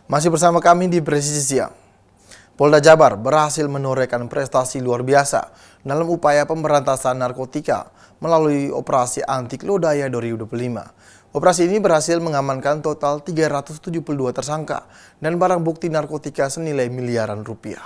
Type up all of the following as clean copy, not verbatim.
Masih bersama kami di Presisi Siang. Polda Jabar berhasil menorehkan prestasi luar biasa dalam upaya pemberantasan narkotika melalui operasi anti lodaya 2025. Operasi ini berhasil mengamankan total 372 tersangka dan barang bukti narkotika senilai miliaran rupiah.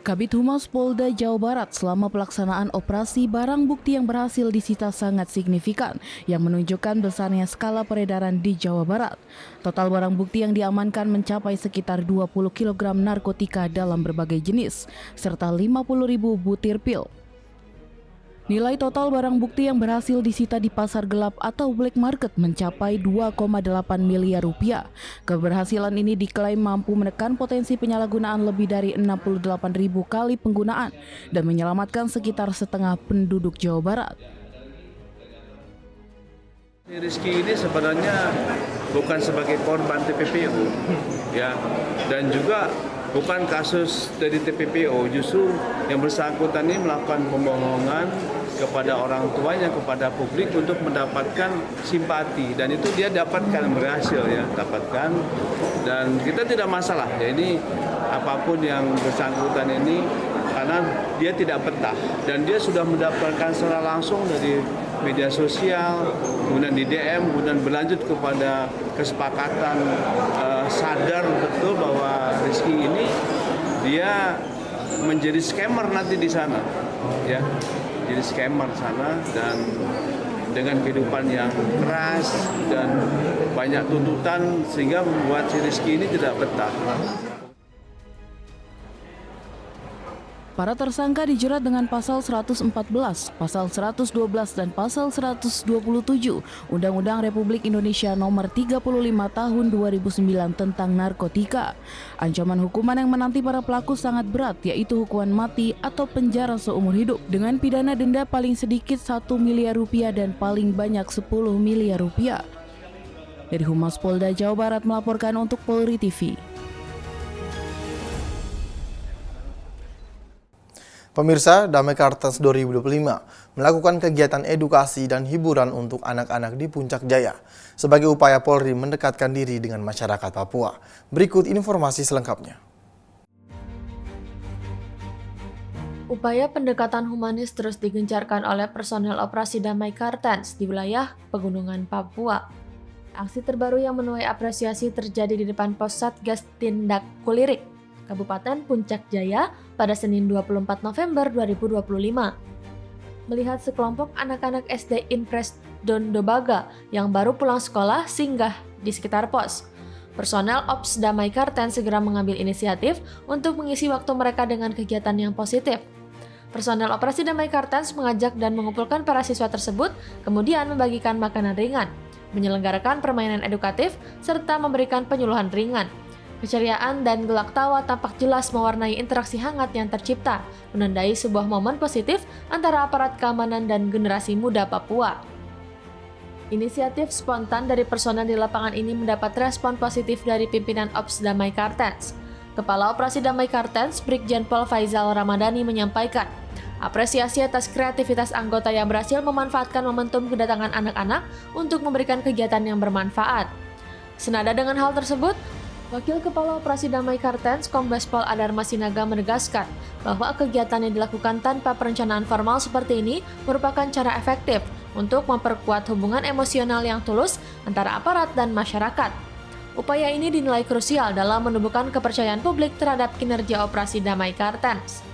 Kabid Humas Polda Jawa Barat selama pelaksanaan operasi barang bukti yang berhasil disita sangat signifikan yang menunjukkan besarnya skala peredaran di Jawa Barat. Total barang bukti yang diamankan mencapai sekitar 20 kg narkotika dalam berbagai jenis serta 50.000 butir pil. Nilai total barang bukti yang berhasil disita di pasar gelap atau black market mencapai 2,8 miliar rupiah. Keberhasilan ini diklaim mampu menekan potensi penyalahgunaan lebih dari 68.000 kali penggunaan dan menyelamatkan sekitar setengah penduduk Jawa Barat. Rizky ini sebenarnya bukan sebagai korban TPPO, ya, dan juga bukan kasus dari TPPO, justru yang bersangkutan ini melakukan pembohongan kepada orang tuanya, kepada publik untuk mendapatkan simpati, dan itu dia dapatkan, berhasil ya, dapatkan, dan kita tidak masalah ya, ini apapun yang bersangkutan ini karena dia tidak betah dan dia sudah mendapatkan secara langsung dari media sosial, kemudian di DM, kemudian berlanjut kepada kesepakatan sadar betul bahwa Rizky ini dia menjadi scammer nanti di sana, ya, jadi scammer sana, dan dengan kehidupan yang keras dan banyak tuntutan sehingga membuat si Rizky ini tidak betah. Para tersangka dijerat dengan pasal 114, pasal 112, dan pasal 127 Undang-Undang Republik Indonesia Nomor 35 Tahun 2009 tentang narkotika. Ancaman hukuman yang menanti para pelaku sangat berat, yaitu hukuman mati atau penjara seumur hidup dengan pidana denda paling sedikit 1 miliar rupiah dan paling banyak 10 miliar rupiah. Dari Humas Polda Jawa Barat melaporkan untuk Polri TV. Pemirsa, Damai Kartens 2025 melakukan kegiatan edukasi dan hiburan untuk anak-anak di Puncak Jaya sebagai upaya Polri mendekatkan diri dengan masyarakat Papua. Berikut informasi selengkapnya. Upaya pendekatan humanis terus digencarkan oleh personel operasi Damai Kartens di wilayah Pegunungan Papua. Aksi terbaru yang menuai apresiasi terjadi di depan Pos Satgas Tindak Kulirik, Kabupaten Puncak Jaya pada Senin 24 November 2025. Melihat sekelompok anak-anak SD Impres Dondobaga yang baru pulang sekolah singgah di sekitar pos, personel Ops Damai Kartens segera mengambil inisiatif untuk mengisi waktu mereka dengan kegiatan yang positif. Personel operasi Damai Kartens mengajak dan mengumpulkan para siswa tersebut, kemudian membagikan makanan ringan, menyelenggarakan permainan edukatif, serta memberikan penyuluhan ringan. Keceriaan dan gelak tawa tampak jelas mewarnai interaksi hangat yang tercipta, menandai sebuah momen positif antara aparat keamanan dan generasi muda Papua. Inisiatif spontan dari personel di lapangan ini mendapat respon positif dari pimpinan Ops Damai Kartens. Kepala Operasi Damai Kartens, Brigjen Pol Faizal Ramadhani menyampaikan apresiasi atas kreativitas anggota yang berhasil memanfaatkan momentum kedatangan anak-anak untuk memberikan kegiatan yang bermanfaat. Senada dengan hal tersebut, Wakil Kepala Operasi Damai Kartens, Kombes Pol Adarma Sinaga menegaskan bahwa kegiatan yang dilakukan tanpa perencanaan formal seperti ini merupakan cara efektif untuk memperkuat hubungan emosional yang tulus antara aparat dan masyarakat. Upaya ini dinilai krusial dalam menumbuhkan kepercayaan publik terhadap kinerja Operasi Damai Kartens.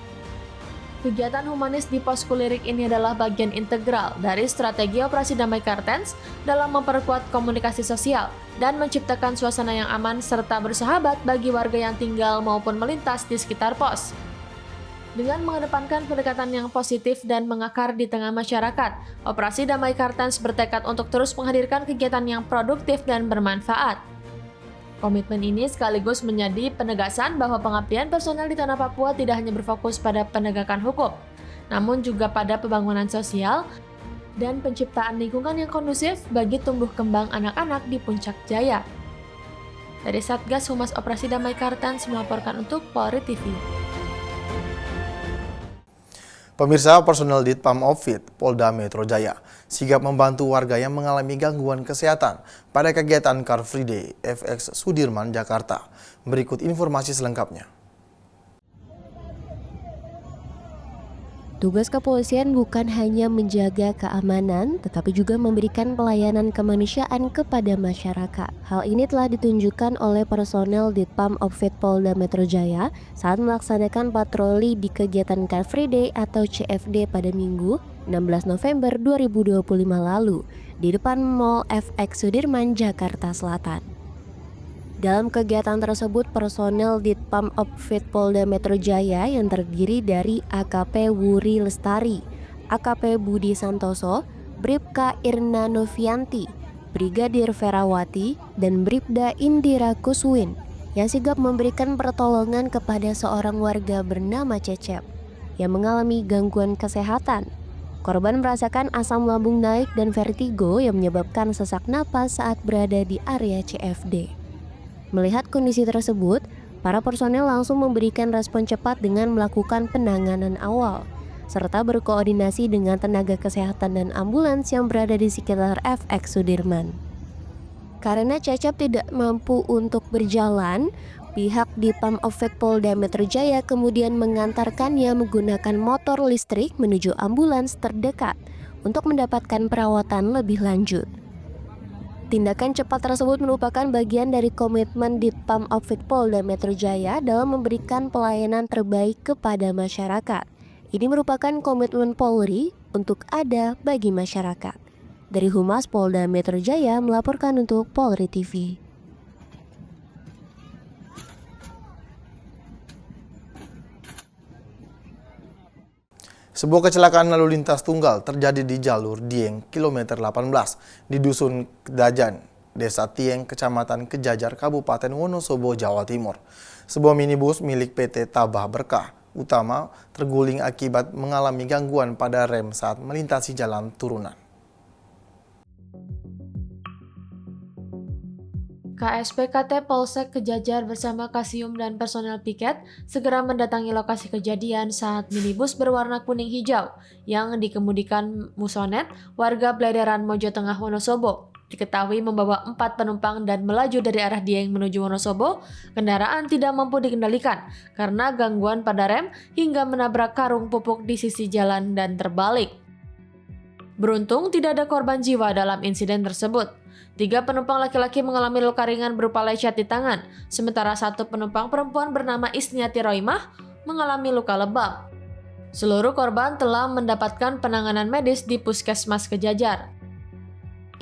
Kegiatan humanis di Pos Kulirik ini adalah bagian integral dari strategi Operasi Damai Kartens dalam memperkuat komunikasi sosial dan menciptakan suasana yang aman serta bersahabat bagi warga yang tinggal maupun melintas di sekitar pos. Dengan mengedepankan pendekatan yang positif dan mengakar di tengah masyarakat, Operasi Damai Kartens bertekad untuk terus menghadirkan kegiatan yang produktif dan bermanfaat. Komitmen ini sekaligus menjadi penegasan bahwa pengabdian personel di tanah Papua tidak hanya berfokus pada penegakan hukum, namun juga pada pembangunan sosial dan penciptaan lingkungan yang kondusif bagi tumbuh kembang anak-anak di Puncak Jaya. Dari Satgas Humas Operasi Damai Kartens melaporkan untuk Polri TV. Pemirsa, personel Ditpam Opfit Polda Metro Jaya sigap membantu warga yang mengalami gangguan kesehatan pada kegiatan Car Free Day FX Sudirman, Jakarta. Berikut informasi selengkapnya. Tugas kepolisian bukan hanya menjaga keamanan, tetapi juga memberikan pelayanan kemanusiaan kepada masyarakat. Hal ini telah ditunjukkan oleh personel Ditpam Opfit Polda Metro Jaya saat melaksanakan patroli di kegiatan Car Free Day atau CFD pada Minggu 16 November 2025 lalu di depan Mall FX Sudirman, Jakarta Selatan. Dalam kegiatan tersebut, personel Ditpam Opfit Polda Metro Jaya yang terdiri dari AKP Wuri Lestari, AKP Budi Santoso, Bribka Irna Novianti, Brigadir Ferawati, dan Bribda Indira Kuswin yang sigap memberikan pertolongan kepada seorang warga bernama Cecep yang mengalami gangguan kesehatan. Korban merasakan asam lambung naik dan vertigo yang menyebabkan sesak napas saat berada di area CFD. Melihat kondisi tersebut, para personel langsung memberikan respon cepat dengan melakukan penanganan awal, serta berkoordinasi dengan tenaga kesehatan dan ambulans yang berada di sekitar FX Sudirman. Karena Cecep tidak mampu untuk berjalan, pihak Ditpam Opfit Polda Metro Jaya kemudian mengantarkannya menggunakan motor listrik menuju ambulans terdekat untuk mendapatkan perawatan lebih lanjut. Tindakan cepat tersebut merupakan bagian dari komitmen Ditpam Opfit Polda Metro Jaya dalam memberikan pelayanan terbaik kepada masyarakat. Ini merupakan komitmen Polri untuk ada bagi masyarakat. Dari Humas Polda Metro Jaya melaporkan untuk Polri TV. Sebuah kecelakaan lalu lintas tunggal terjadi di jalur Dieng kilometer 18 di Dusun Kedajan, Desa Tieng, Kecamatan Kejajar, Kabupaten Wonosobo, Jawa Timur. Sebuah minibus milik PT Tabah Berkah Utama terguling akibat mengalami gangguan pada rem saat melintasi jalan turunan. KSPKT Polsek Kejajar bersama Kasium dan personel piket segera mendatangi lokasi kejadian saat minibus berwarna kuning hijau yang dikemudikan Musonet, warga Blederan Mojo Tengah Wonosobo. Diketahui membawa 4 penumpang dan melaju dari arah Dieng menuju Wonosobo. Kendaraan tidak mampu dikendalikan karena gangguan pada rem hingga menabrak karung pupuk di sisi jalan dan terbalik. Beruntung tidak ada korban jiwa dalam insiden tersebut. 3 penumpang laki-laki mengalami luka ringan berupa lecet di tangan, sementara 1 penumpang perempuan bernama Isniati Roimah mengalami luka lebam. Seluruh korban telah mendapatkan penanganan medis di Puskesmas Kejajar.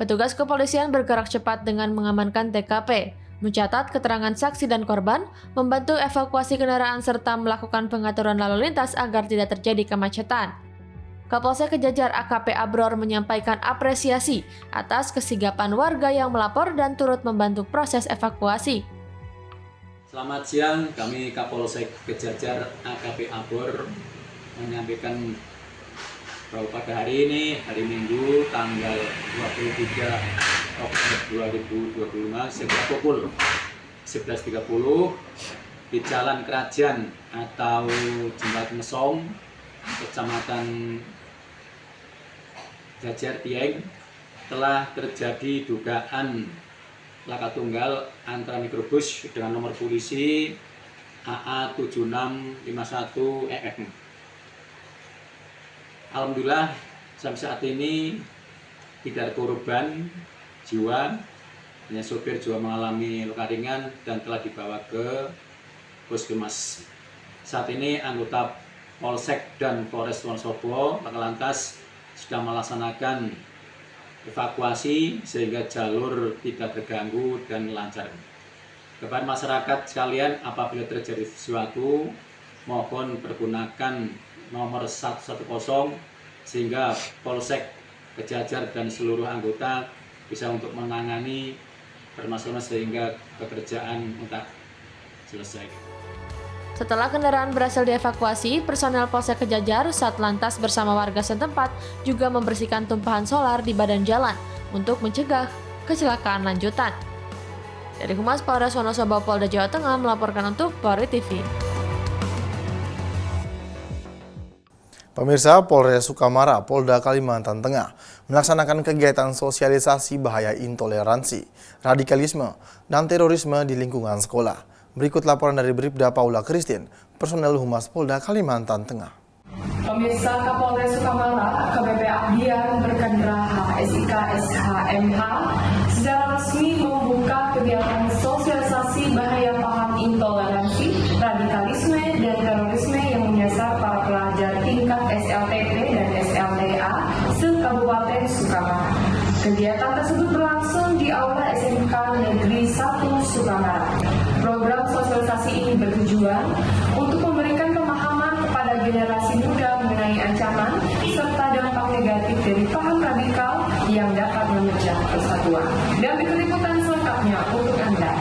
Petugas kepolisian bergerak cepat dengan mengamankan TKP, mencatat keterangan saksi dan korban, membantu evakuasi kendaraan serta melakukan pengaturan lalu lintas agar tidak terjadi kemacetan. Kapolsek Kejajar AKP Abror menyampaikan apresiasi atas kesigapan warga yang melapor dan turut membantu proses evakuasi. Selamat siang, kami Kapolsek Kejajar AKP Abror menyampaikan bahwa pada hari ini, hari Minggu, tanggal 23 Oktober 2025, sekitar pukul 11.30 di Jalan Kerajaan atau Jembatan Mesong, Kecamatan Jajar Dieng, telah terjadi dugaan laka tunggal antara mikrobus dengan nomor polisi AA7651EF. Alhamdulillah sampai saat ini tidak ada korban jiwa, hanya sopir juga mengalami luka ringan dan telah dibawa ke puskesmas. Saat ini anggota Polsek dan Polres Wonosobo Lantas sudah melaksanakan evakuasi sehingga jalur tidak terganggu dan lancar. Kepada masyarakat sekalian, apabila terjadi sesuatu, mohon pergunakan nomor 110 sehingga Polsek Kejajar dan seluruh anggota bisa untuk menangani permasalahan sehingga pekerjaan mudah selesai. Setelah kendaraan berhasil dievakuasi, personel Polsek Kejajar Satlantas bersama warga setempat juga membersihkan tumpahan solar di badan jalan untuk mencegah kecelakaan lanjutan. Dari Humas Polres Wonosobo Polda Jawa Tengah melaporkan untuk Polri TV. Pemirsa, Polres Sukamara, Polda Kalimantan Tengah melaksanakan kegiatan sosialisasi bahaya intoleransi, radikalisme, dan terorisme di lingkungan sekolah. Berikut laporan dari Bribda Paula Christine, personel Humas Polda Kalimantan Tengah. Pemirsa, Kapolres Sukamara, AKBP Abdian Berkandraha, SIK SHMH, secara resmi membuka kegiatan sosialisasi bahaya paham intoleransi, radikalisme, dan terorisme yang menyasar para pelajar tingkat SLTP dan SLTA se-Kabupaten Sukamara. Kegiatan tersebut berlangsung di Aula SMK Negeri 1 Sukamara. Program sosialisasi ini bertujuan untuk memberikan pemahaman kepada generasi muda mengenai ancaman serta dampak negatif dari paham radikal yang dapat memecah persatuan. Dan berikut liputan selengkapnya untuk Anda.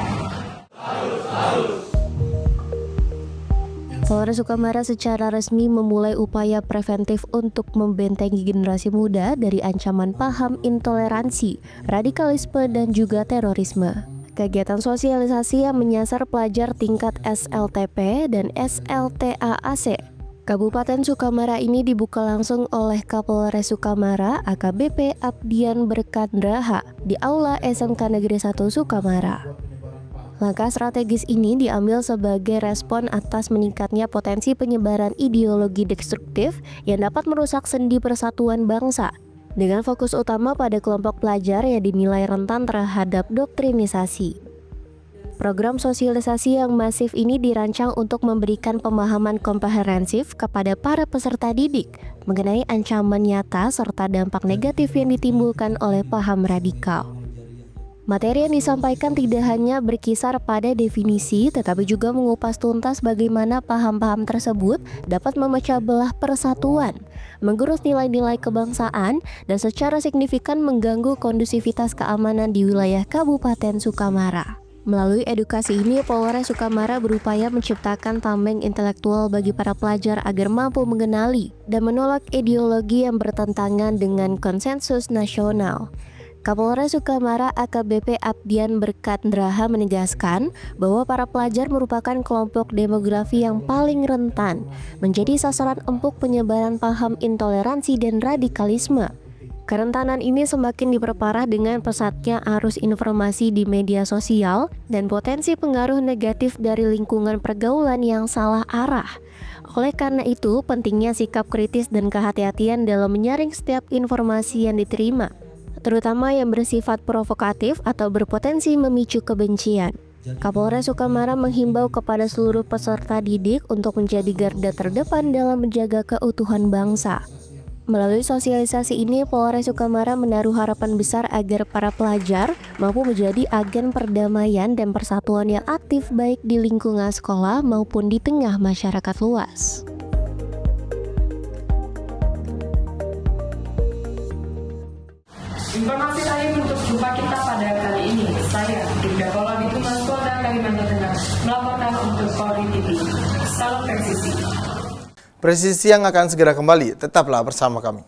Polres Sukamara secara resmi memulai upaya preventif untuk membentengi generasi muda dari ancaman paham intoleransi, radikalisme, dan juga terorisme. Kegiatan sosialisasi yang menyasar pelajar tingkat SLTP dan SLTA AC Kabupaten Sukamara ini dibuka langsung oleh Kapolres Sukamara AKBP Abdian Berkandraha di Aula SMK Negeri 1 Sukamara. Langkah strategis ini diambil sebagai respon atas meningkatnya potensi penyebaran ideologi destruktif yang dapat merusak sendi persatuan bangsa, dengan fokus utama pada kelompok pelajar yang dinilai rentan terhadap doktrinisasi. Program sosialisasi yang masif ini dirancang untuk memberikan pemahaman komprehensif kepada para peserta didik mengenai ancaman nyata serta dampak negatif yang ditimbulkan oleh paham radikal. Materi yang disampaikan tidak hanya berkisar pada definisi, tetapi juga mengupas tuntas bagaimana paham-paham tersebut dapat memecah belah persatuan, menggerus nilai-nilai kebangsaan, dan secara signifikan mengganggu kondusivitas keamanan di wilayah Kabupaten Sukamara. Melalui edukasi ini, Polres Sukamara berupaya menciptakan tameng intelektual bagi para pelajar agar mampu mengenali dan menolak ideologi yang bertentangan dengan konsensus nasional. Kapolres Sukamara AKBP Abdian Berkandraha menegaskan bahwa para pelajar merupakan kelompok demografi yang paling rentan menjadi sasaran empuk penyebaran paham intoleransi dan radikalisme. Kerentanan ini semakin diperparah dengan pesatnya arus informasi di media sosial dan potensi pengaruh negatif dari lingkungan pergaulan yang salah arah. Oleh karena itu, pentingnya sikap kritis dan kehati-hatian dalam menyaring setiap informasi yang diterima, terutama yang bersifat provokatif atau berpotensi memicu kebencian. Kapolres Sukamara menghimbau kepada seluruh peserta didik untuk menjadi garda terdepan dalam menjaga keutuhan bangsa. Melalui sosialisasi ini, Polres Sukamara menaruh harapan besar agar para pelajar mampu menjadi agen perdamaian dan persatuan yang aktif baik di lingkungan sekolah maupun di tengah masyarakat luas. Informasi lain untuk jumpa kita pada kali ini. Saya, Bribda Paula Humas Polda Kalimantan Tengah, melaporkan untuk Polri TV. Salam presisi. Presisi yang akan segera kembali, tetaplah bersama kami.